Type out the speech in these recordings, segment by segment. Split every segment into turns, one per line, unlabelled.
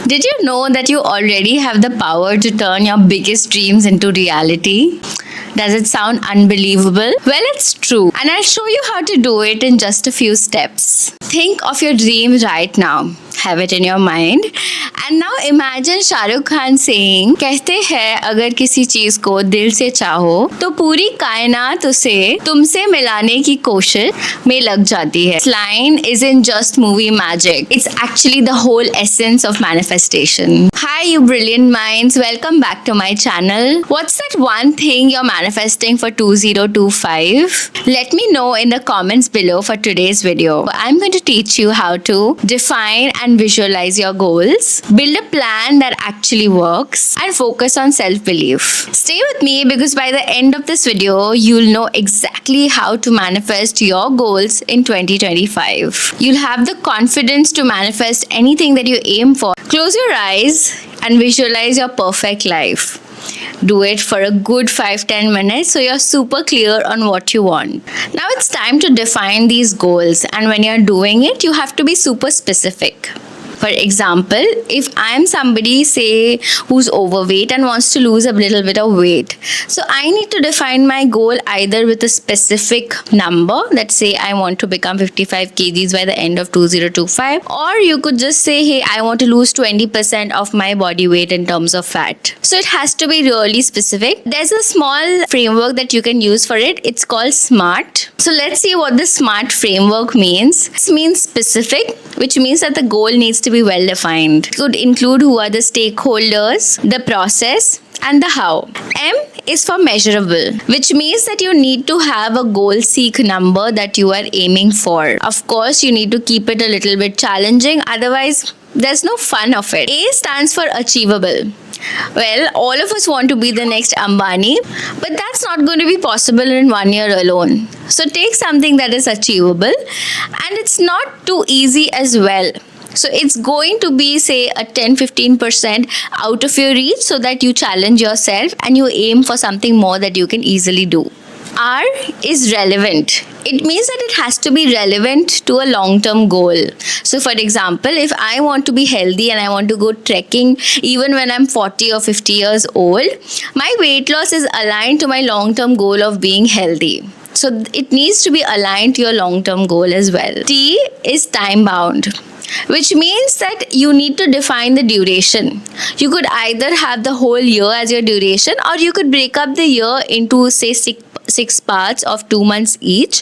Did you know that you already have the power to turn your biggest dreams into reality? Does it sound unbelievable? Well, it's true, and I'll show you how to do it in just a few steps. Think of your dream right now. Have it in your mind. And now imagine Shahrukh Khan saying, कहते हैं अगर किसी चीज को दिल से चाहो तो पूरी कायनात उसे तुमसे मिलाने की कोशिश में लग जाती है. This line isn't just movie magic. It's actually the whole essence of manifestation. Hi, you brilliant minds. Welcome back to my channel. What's that one thing you're manifesting for 2025? Let me know in the comments below for today's video. I'm going to teach you how to define and visualize your goals, build a plan that actually works, and focus on self-belief. Stay with me because by the end of this video, you'll know exactly how to manifest your goals in 2025. You'll have the confidence to manifest anything that you aim for. Close your eyes and visualize your perfect life. Do it for a good 5-10 minutes so you're super clear on what you want. Now it's time to define these goals, and when you're doing it, you have to be super specific. For example, if I'm somebody, say, who's overweight and wants to lose a little bit of weight, so I need to define my goal either with a specific number, let's say I want to become 55 kgs by the end of 2025, or you could just say, hey, I want to lose 20% of my body weight in terms of fat. So it has to be really specific. There's a small framework that you can use for it. It's called SMART. So let's see what the SMART framework means. This means specific, which means that the goal needs to be well defined. It could include who are the stakeholders, the process, and the how. M is for measurable, which means that you need to have a goal seek number that you are aiming for. Of course, you need to keep it a little bit challenging, otherwise there's no fun of it. A stands for achievable. Well, all of us want to be the next Ambani, but that's not going to be possible in 1 year alone. So take something that is achievable, and it's not too easy as well. So it's going to be, say, a 10-15% out of your reach so that you challenge yourself and you aim for something more that you can easily do. R is relevant. It means that it has to be relevant to a long-term goal. So for example, if I want to be healthy and I want to go trekking even when I'm 40 or 50 years old, my weight loss is aligned to my long-term goal of being healthy. So it needs to be aligned to your long-term goal as well. T is time-bound, which means that you need to define the duration. You could either have the whole year as your duration, or you could break up the year into, say, six parts of 2 months each,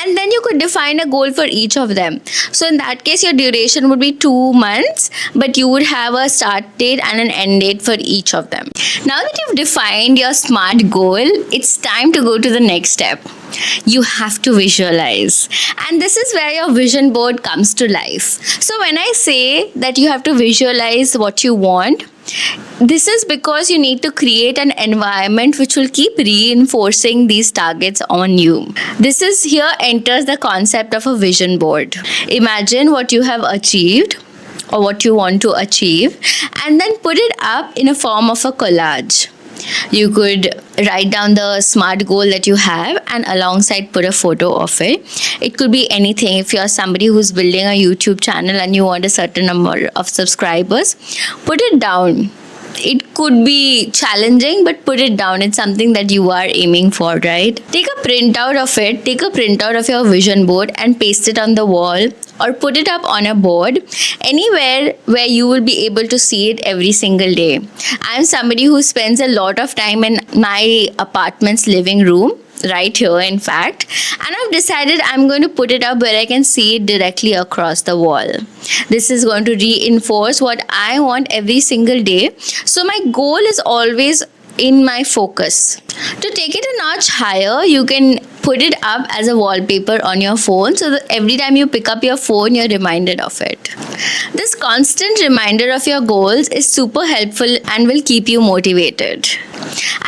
and then you could define a goal for each of them. So in that case, your duration would be 2 months, but you would have a start date and an end date for each of them. Now that you've defined your SMART goal, it's time to go to the next step. You have to visualize, and this is where your vision board comes to life. So when I say that you have to visualize what you want, this is because you need to create an environment which will keep reinforcing these targets on you. This is here enters the concept of a vision board. Imagine what you have achieved or what you want to achieve, and then put it up in a form of a collage. You could write down the SMART goal that you have and alongside put a photo of it. It could be anything. If you're somebody who's building a YouTube channel and you want a certain number of subscribers, put it down. It could be challenging, but put it down. It's something that you are aiming for, right? Take a printout of it. Take a printout of your vision board and paste it on the wall, or put it up on a board anywhere where you will be able to see it every single day. I'm somebody who spends a lot of time in my apartment's living room, right here in fact, and I've decided I'm going to put it up where I can see it directly across the wall. This is going to reinforce what I want every single day, so my goal is always in my focus. To take it a notch higher, you can put it up as a wallpaper on your phone so that every time you pick up your phone, you're reminded of it. This constant reminder of your goals is super helpful and will keep you motivated.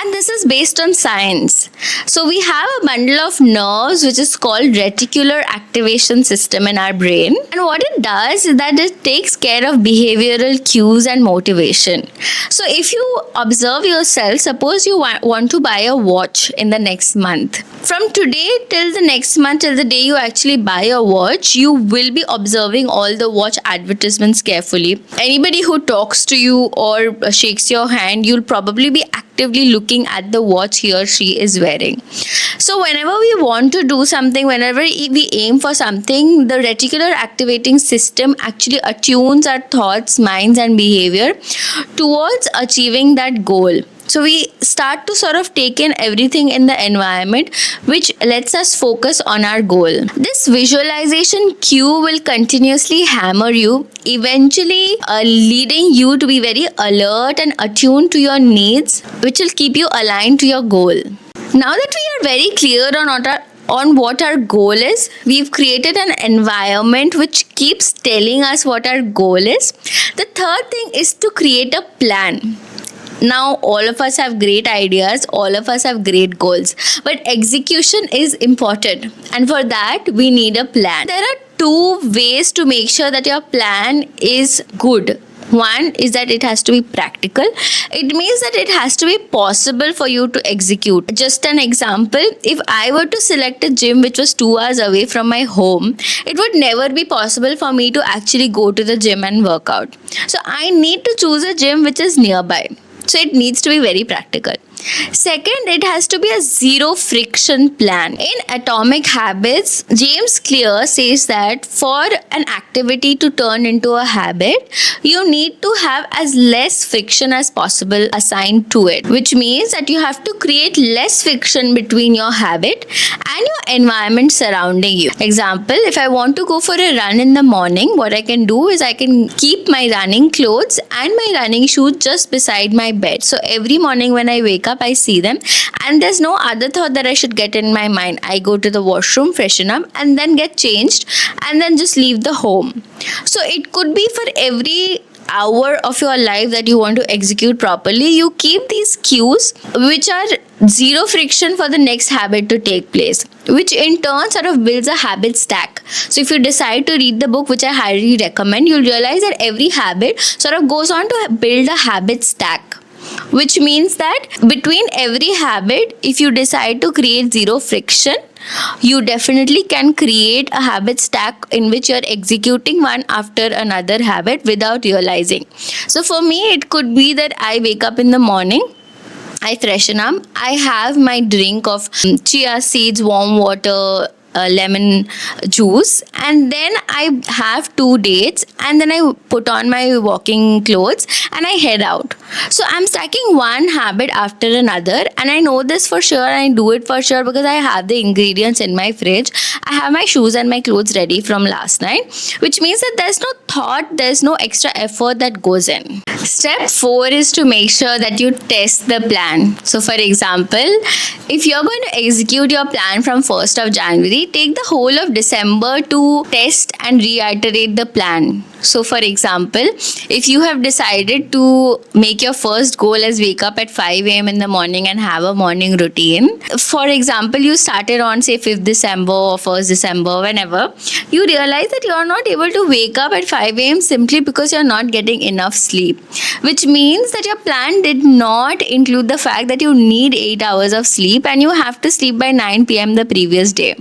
And this is based on science. So we have a bundle of nerves which is called Reticular Activation System in our brain. And what it does is that it takes care of behavioral cues and motivation. So if you observe yourself, suppose you want to buy a watch in the next month. From today today till the next month, till the day you actually buy a watch, you will be observing all the watch advertisements carefully. Anybody who talks to you or shakes your hand, you'll probably be actively looking at the watch he or she is wearing. So whenever we want to do something, whenever we aim for something, the reticular activating system actually attunes our thoughts, minds and behavior towards achieving that goal. So we start to sort of take in everything in the environment, which lets us focus on our goal. This visualization cue will continuously hammer you, eventually leading you to be very alert and attuned to your needs, which will keep you aligned to your goal. Now that we are very clear on what our goal is, we've created an environment which keeps telling us what our goal is. The third thing is to create a plan. Now, all of us have great ideas, all of us have great goals, but execution is important, and for that we need a plan. There are two ways to make sure that your plan is good. One is that it has to be practical. It means that it has to be possible for you to execute. Just an example, if I were to select a gym which was 2 hours away from my home, it would never be possible for me to actually go to the gym and work out. So I need to choose a gym which is nearby. So it needs to be very practical. Second, it has to be a zero friction plan. In Atomic Habits, James Clear says that for an activity to turn into a habit, you need to have as less friction as possible assigned to it, which means that you have to create less friction between your habit and your environment surrounding you. Example, if I want to go for a run in the morning, what I can do is I can keep my running clothes and my running shoes just beside my bed. So every morning when I wake up, I see them, and there's no other thought that I should get in my mind. I go to the washroom, freshen up, and then get changed, and then just leave the home. So it could be for every hour of your life that you want to execute properly, you keep these cues which are zero friction for the next habit to take place, which in turn sort of builds a habit stack. So if you decide to read the book, which I highly recommend, you'll realize that every habit sort of goes on to build a habit stack, which means that between every habit, if you decide to create zero friction, you definitely can create a habit stack in which you're executing one after another habit without realizing. So for me, it could be that I wake up in the morning, I freshen up, I have my drink of chia seeds, warm water, lemon juice, and then I have 2 dates, and then I put on my walking clothes and I head out. So I'm stacking one habit after another, and I know this for sure, and I do it for sure because I have the ingredients in my fridge. I have my shoes and my clothes ready from last night, which means that there's no thought, there's no extra effort that goes in. Step 4 is to make sure that you test the plan. So for example, if you're going to execute your plan from 1st of January, take the whole of December to test and reiterate the plan. So for example, if you have decided to make your first goal as wake up at 5 a.m. in the morning and have a morning routine, for example, you started on say 5th December or 1st December, whenever, you realize that you are not able to wake up at 5 a.m. simply because you are not getting enough sleep, which means that your plan did not include the fact that you need 8 hours of sleep and you have to sleep by 9 p.m. the previous day.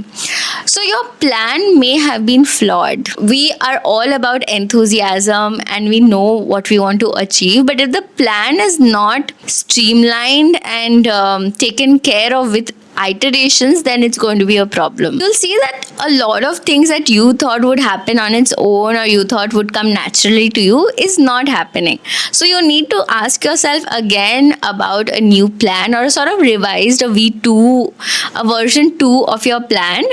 So your plan may have been flawed. We are all about enthusiasm and we know what we want to achieve, but if the plan is not streamlined and taken care of with iterations, then it's going to be a problem. You'll see that a lot of things that you thought would happen on its own or you thought would come naturally to you is not happening. So you need to ask yourself again about a new plan or a sort of revised a V2, a version 2 of your plan,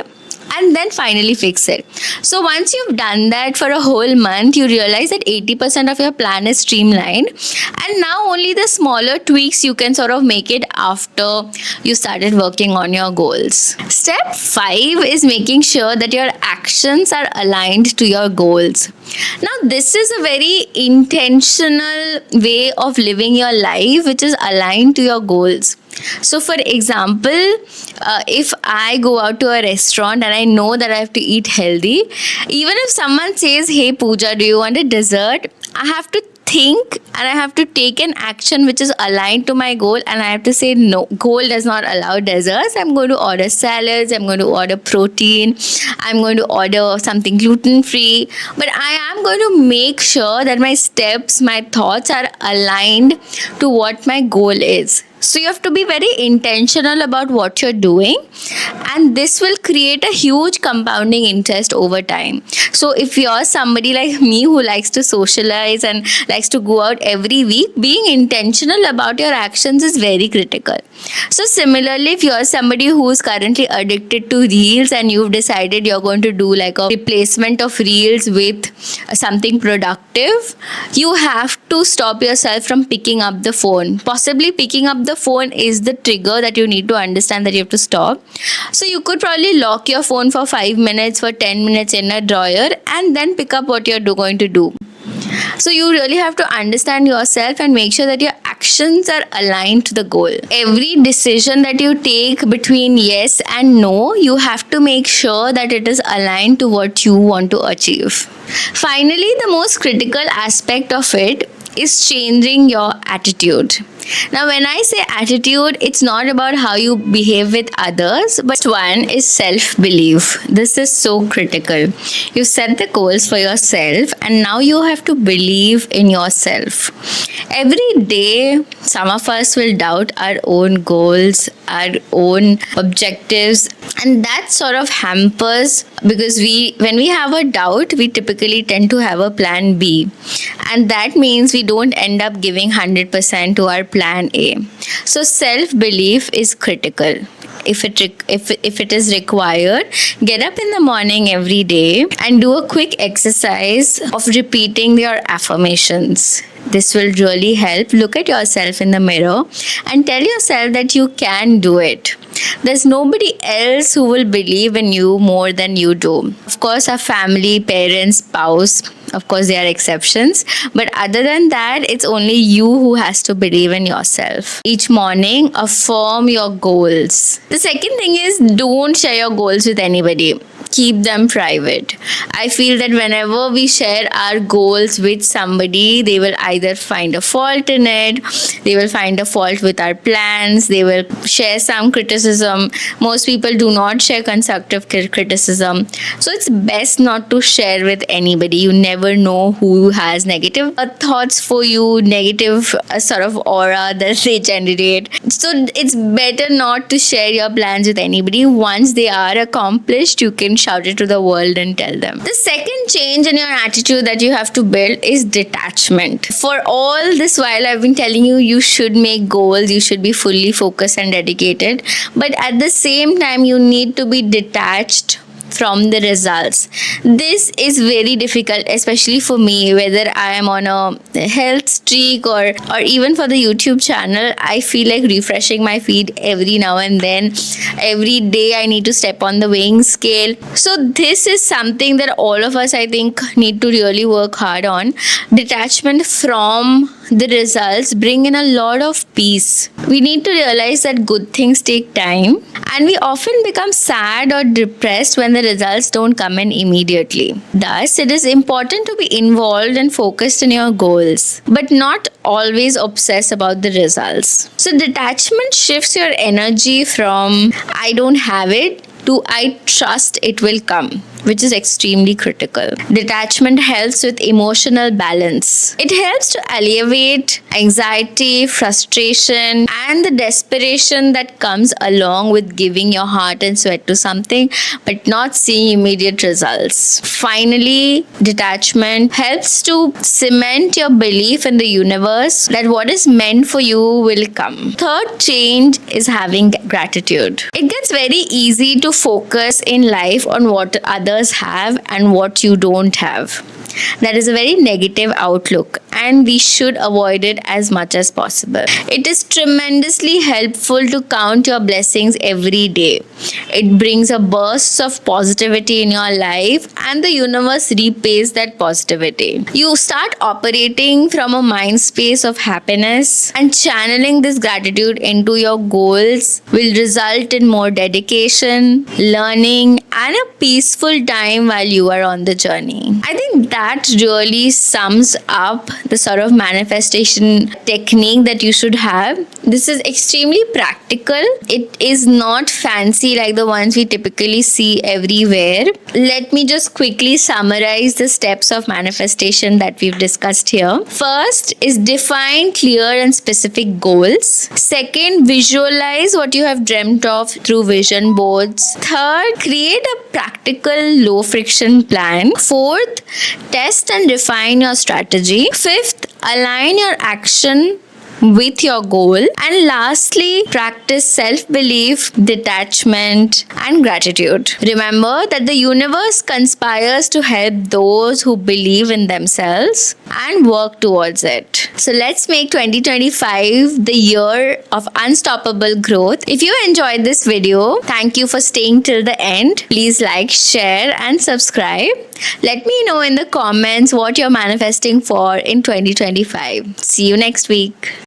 and then finally fix it. So once you've done that for a whole month, you realize that 80% of your plan is streamlined, and now only the smaller tweaks you can sort of make it after you started working on your goals. Step 5 is making sure that your actions are aligned to your goals. Now this is a very intentional way of living your life which is aligned to your goals. So for example, if I go out to a restaurant and I know that I have to eat healthy, even if someone says, hey Pooja, do you want a dessert? I have to think and I have to take an action which is aligned to my goal, and I have to say, no, goal does not allow desserts. I'm going to order salads, I'm going to order protein, I'm going to order something gluten free, but I am going to make sure that my steps, my thoughts are aligned to what my goal is. So you have to be very intentional about what you're doing, and this will create a huge compounding interest over time. So if you're somebody like me who likes to socialize and likes to go out every week, being intentional about your actions is very critical. So similarly, if you're somebody who's currently addicted to reels and you've decided you're going to do like a replacement of reels with something productive, you have to stop yourself from picking up the phone. Possibly picking up the phone is the trigger that you need to understand that you have to stop. So you could probably lock your phone for 5 minutes, for 10 minutes in a drawer, and then pick up what you're going to do. So you really have to understand yourself and make sure that your actions are aligned to the goal. Every decision that you take between yes and no, you have to make sure that it is aligned to what you want to achieve. Finally, the most critical aspect of it is changing your attitude. Now, when I say attitude, it's not about how you behave with others, but one is self-belief. This is so critical. You set the goals for yourself, and now you have to believe in yourself. Every day, some of us will doubt our own goals, our own objectives, and that sort of hampers, because when we have a doubt, we typically tend to have a plan B, and that means we don't end up giving 100% to our plan A. So self-belief is critical. If it is required, get up in the morning every day and do a quick exercise of repeating your affirmations. This will really help. Look at yourself in the mirror and tell yourself that you can do it. There's nobody else who will believe in you more than you do. Of course, our family, parents, spouse, of course, they are exceptions. But other than that, it's only you who has to believe in yourself. Each morning, affirm your goals. The second thing is, don't share your goals with anybody. Keep them private. I feel that whenever we share our goals with somebody, they will either find a fault in it, they will find a fault with our plans, they will share some criticism. Most people do not share constructive criticism. So it's best not to share with anybody. You never know who has negative thoughts for you, negative sort of aura that they generate. So it's better not to share your plans with anybody. Once they are accomplished, you can shout it to the world and tell them. The second change in your attitude that you have to build is detachment. For all this while, I've been telling you, you should make goals, you should be fully focused and dedicated, but at the same time, you need to be detached from the results. This is very difficult, especially for me, whether I am on a health streak or even for the YouTube channel. I feel like refreshing my feed every now and then. Every day I need to step on the weighing scale. So this is something that all of us, I think, need to really work hard on. Detachment from the results bring in a lot of peace. We need to realize that good things take time, and we often become sad or depressed when the results don't come in immediately. Thus, it is important to be involved and focused in your goals, but not always obsess about the results. So detachment shifts your energy from I don't have it to I trust it will come, which is extremely critical. Detachment helps with emotional balance. It helps to alleviate anxiety, frustration, and the desperation that comes along with giving your heart and sweat to something but not seeing immediate results. Finally, detachment helps to cement your belief in the universe that what is meant for you will come. Third change is having gratitude. It gets very easy to focus in life on what others have and what you don't have. That is a very negative outlook, and we should avoid it as much as possible. It is tremendously helpful to count your blessings every day. It brings a burst of positivity in your life, and the universe repays that positivity. You start operating from a mind space of happiness, and channeling this gratitude into your goals will result in more dedication, learning, and a peaceful time while you are on the journey. I think that really sums up the sort of manifestation technique that you should have. This is extremely practical. It is not fancy like the ones we typically see everywhere. Let me just quickly summarize the steps of manifestation that we've discussed here. First is define clear and specific goals. Second, visualize what you have dreamt of through vision boards. Third, create a practical low friction plan. Fourth, test and refine your strategy. Fifth, align your action with your goal. And lastly, practice self-belief, detachment, and gratitude. Remember that the universe conspires to help those who believe in themselves and work towards it. So let's make 2025 the year of unstoppable growth. If you enjoyed this video, thank you for staying till the end. Please like, share, and subscribe. Let me know in the comments what you're manifesting for in 2025. See you next week.